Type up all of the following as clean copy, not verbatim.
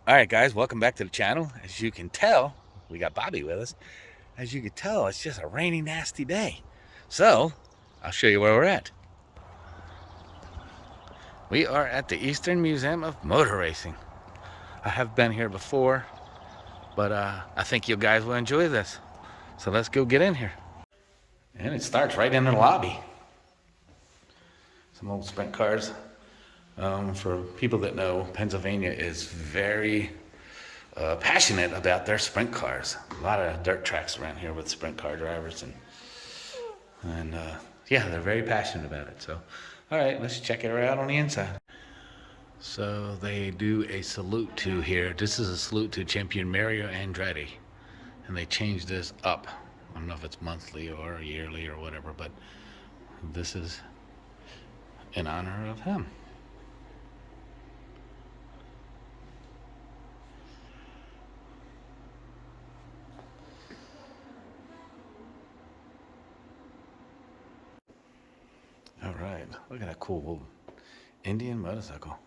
All right, guys, welcome back to the channel. As you can tell, we got Bobby with us. As you can tell, it's just a rainy, nasty day. So, I'll show you where we're at. We are at the Eastern Museum of Motor Racing. I have been here before, but I think you guys will enjoy this. So let's go get in here. And it starts right in the lobby. Some old sprint cars. For people that know, Pennsylvania is very passionate about their sprint cars. A lot of dirt tracks around here with sprint car drivers, and yeah, they're very passionate about it. So, all right, let's check it out on the inside. So they do a salute to here. This is a salute to champion Mario Andretti, and they changed this up. I don't know if it's monthly or yearly or whatever, but this is in honor of him. All right, look at that cool Indian motorcycle.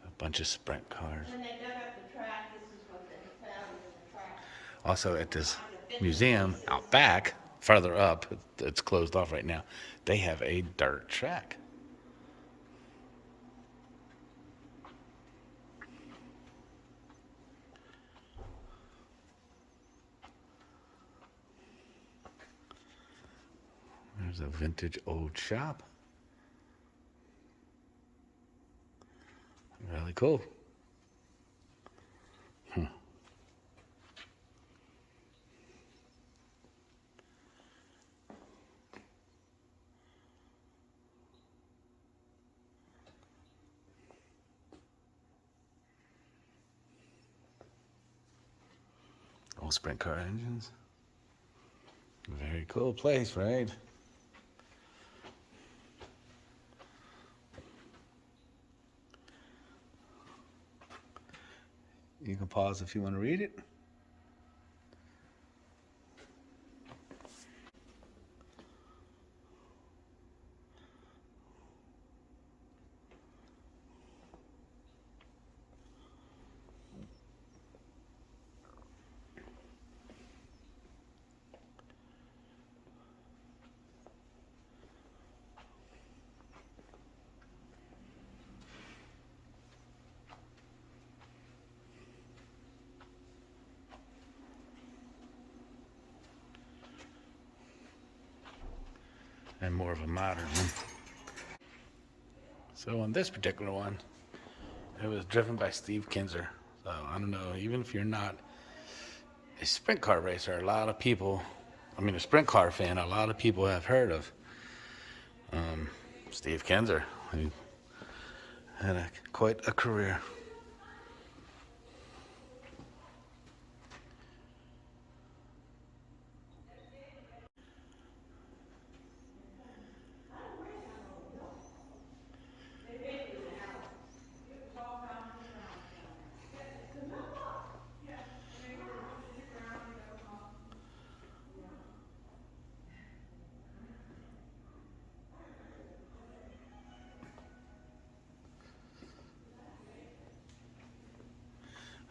A bunch of sprint cars. When they dug up the track, this is what they found in the track. Also at this museum out back, farther up, it's closed off right now, they have a dirt track. There's a vintage old shop. Really cool. Old sprint car engines. Very cool place, right? You can pause if you want to read it. And more of a modern one. So on this particular one, it was driven by Steve Kinser. So I don't know, even if you're not a sprint car racer, a lot of people, a sprint car fan, a lot of people have heard of Steve Kinser. He had quite a career.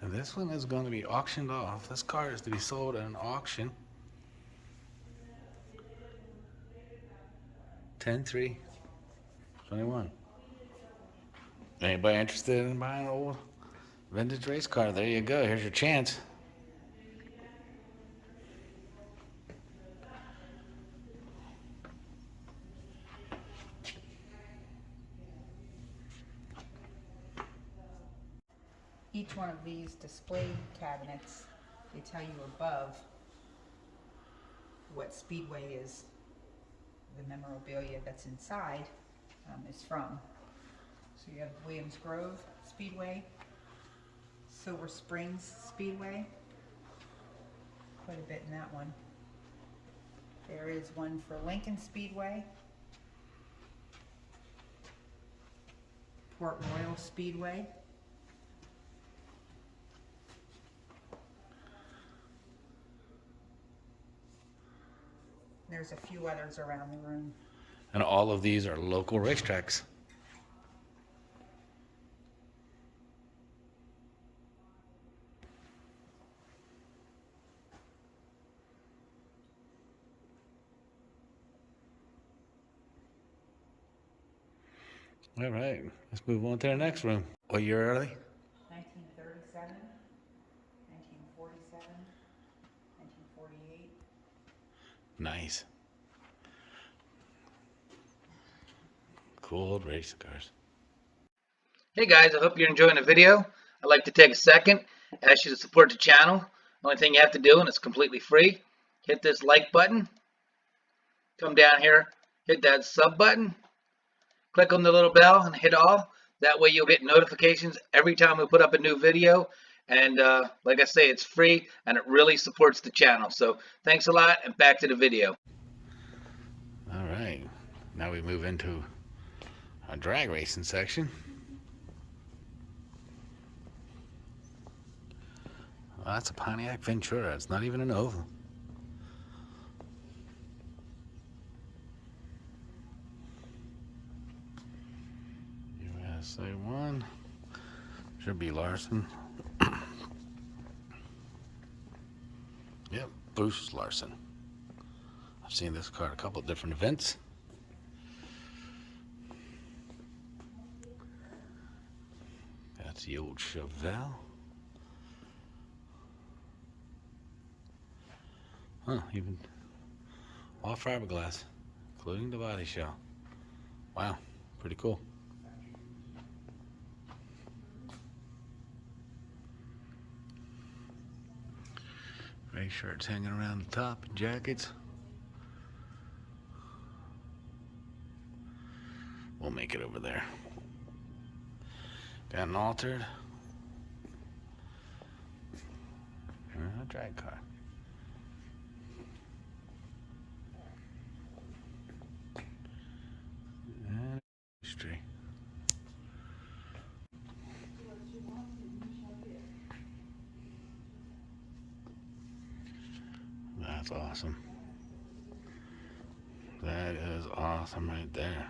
And this one is going to be auctioned off. This car is to be sold at an auction. 10/3/21. Anybody interested in buying an old vintage race car? There you go. Here's your chance. Each one of these display cabinets, they tell you above what Speedway is, the memorabilia that's inside is from. So you have Williams Grove Speedway, Silver Springs Speedway, quite a bit in that one. There is one for Lincoln Speedway, Port Royal Speedway, there's a few others around the room. And all of these are local racetracks. All right, let's move on to the next room. What year are they? 1937, 1947, 1948. Nice. Cool old race cars. Hey guys, I hope you're enjoying the video. I'd like to take a second, ask you to support the channel. The only thing you have to do, and it's completely free, hit this like button, come down here, hit that sub button, click on the little bell and hit all. That way you'll get notifications every time we put up a new video. And like I say, it's free and it really supports the channel. So thanks a lot, and back to the video. All right, now we move into our drag racing section. Well, that's a Pontiac Ventura. It's not even an oval. USA 1. Should be Larson. Yep, Bruce Larson. I've seen this car at a couple of different events. That's the old Chevelle. Huh, even all fiberglass, including the body shell. Wow, pretty cool. Gray shirts hanging around the top, and jackets. We'll make it over there. Got an altered. A drag car. And a tree. That's awesome. That is awesome right there.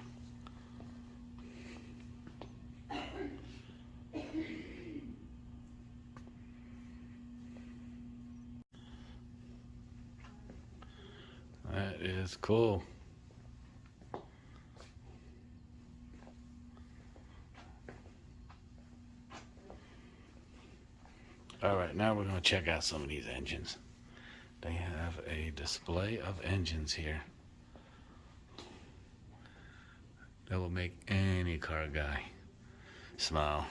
That is cool. All right, now we're going to check out some of these engines. They have a display of engines here that will make any car guy smile.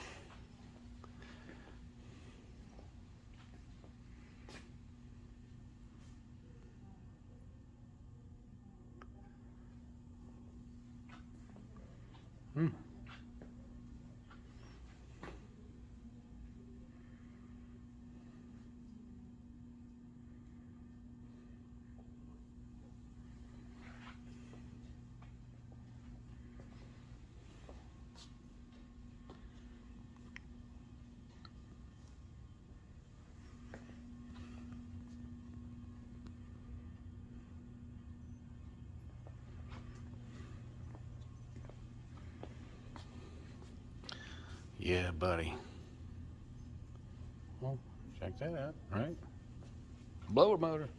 Yeah, buddy. Well, check that out, right? Blower motor.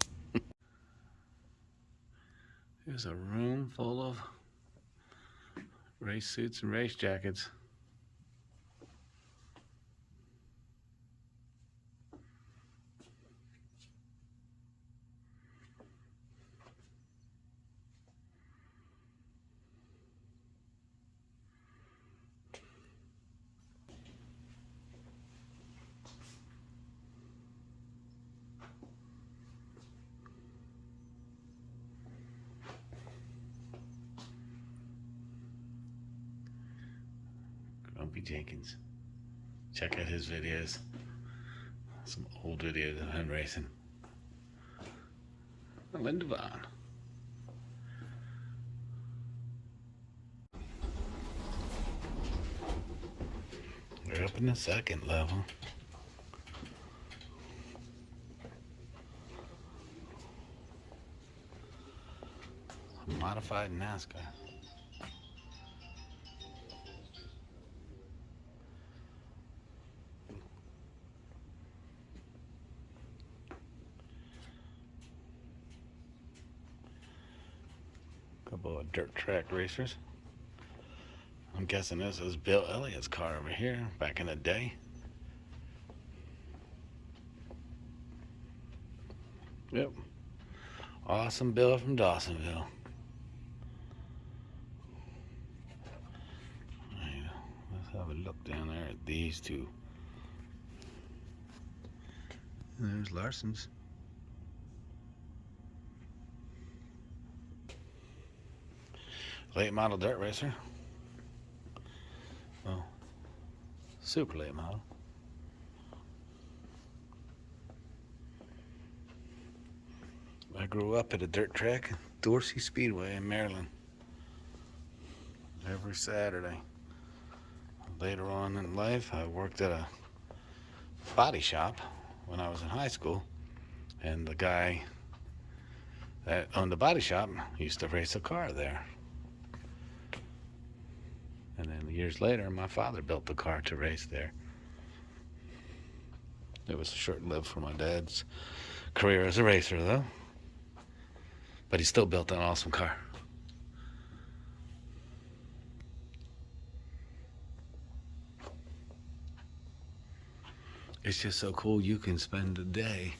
There's a room full of race suits and race jackets. Grumpy Jenkins. Check out his videos. Some old videos of him racing. Linda Vaughn. We're up in the second level. Modified NASCAR. Couple of dirt track racers. I'm guessing this is Bill Elliott's car over here back in the day. Yep. Awesome Bill from Dawsonville. Alright, let's have a look down there at these two. And there's Larson's. Late model dirt racer. Oh, super late model. I grew up at a dirt track, Dorsey Speedway in Maryland, every Saturday. Later on in life, I worked at a body shop when I was in high school, and the guy that owned the body shop used to race a car there. And then years later, my father built the car to race there. It was short-lived for my dad's career as a racer, though. But he still built an awesome car. It's just so cool. You can spend a day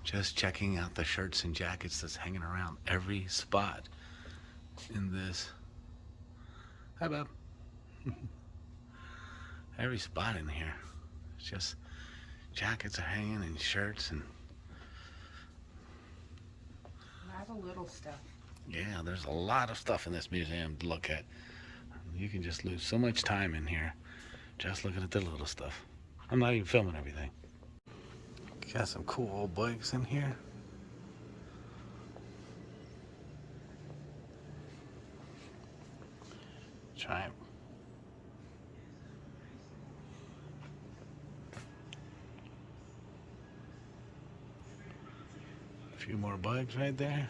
just checking out the shirts and jackets that's hanging around every spot in this. Hi, Bob. Every spot in here. It's just jackets are hanging and shirts and A lot of little stuff. yeah, there's a lot of stuff in this museum to look at. You can just lose so much time in here just looking at the little stuff. I'm not even filming everything. Got some cool old bikes in here. Triumph. A few more bikes right there.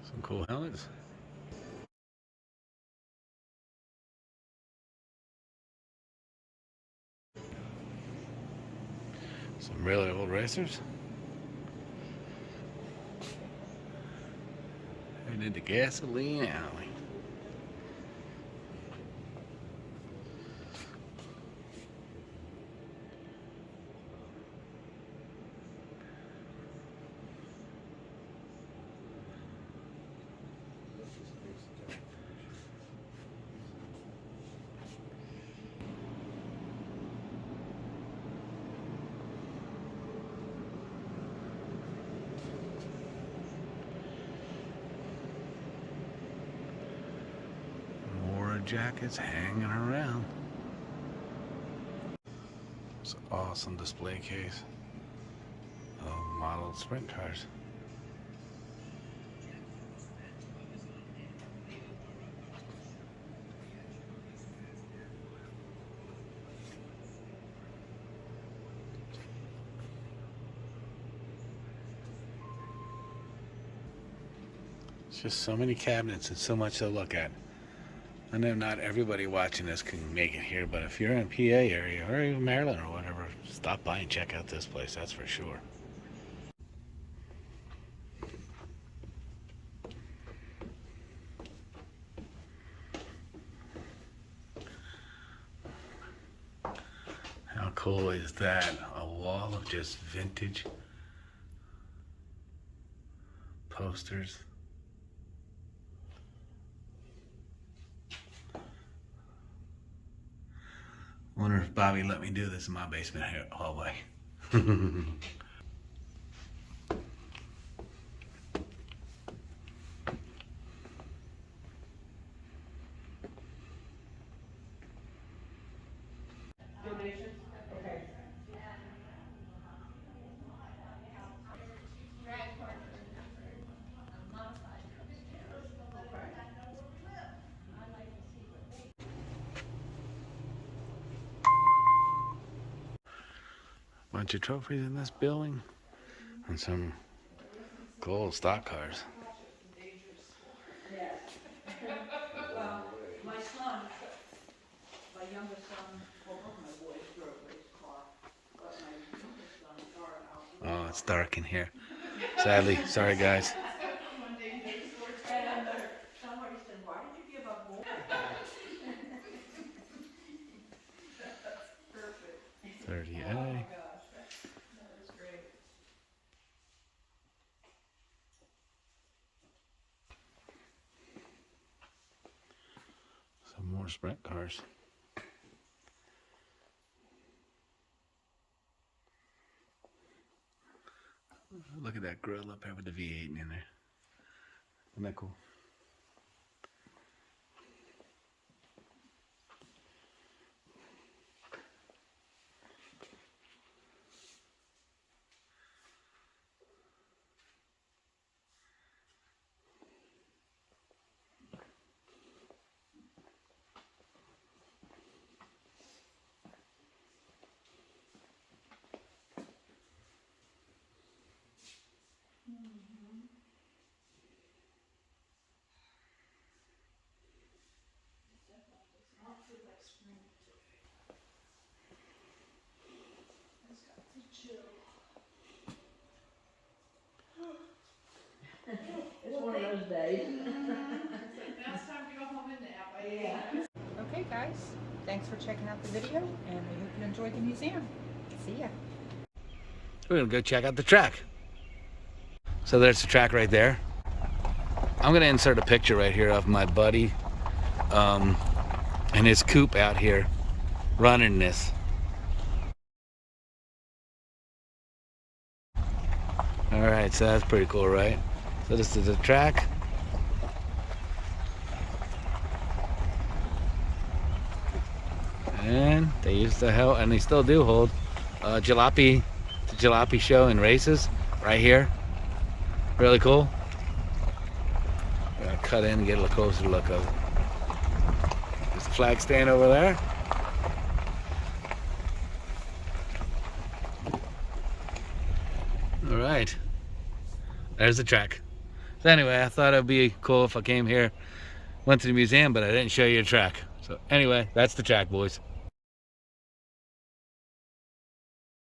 Some cool helmets. Some really old racers. And into Gasoline Alley. More jackets hanging around. It's an awesome display case of modeled sprint cars. It's just so many cabinets and so much to look at. I know not everybody watching this can make it here, but if you're in PA area or even Maryland or whatever, stop by and check out this place, that's for sure. How cool is that? A wall of just vintage posters. Wonder if Bobby let me do this in my basement hallway. Bunch of trophies in this building and some gold stock cars. Well, my son, my youngest son, well, both my boys drove his car, but my youngest son It's dark in here. Sadly, sorry guys. Somebody said, why did you give up more? Perfect. 30A. Oh my gosh, that was great. Some more sprint cars. Look at that grill up there with the V8 in there. Isn't that cool? It's one of those days. Now it's time to go home and nap, I think. Yeah. Okay, guys. Thanks for checking out the video, and we hope you enjoyed the museum. See ya. We're gonna go check out the track. So there's the track right there. I'm gonna insert a picture right here of my buddy and his coupe out here running this. All right, so that's pretty cool, right? So this is the track. And they used to hold, and they still do hold, the Jalopy show and races right here. Really cool. I'm gonna cut in and get a little closer look of it. There's the flag stand over there. All right, there's the track. So anyway, I thought it'd be cool if I came here, went to the museum, but I didn't show you the track. So anyway, that's the track, boys.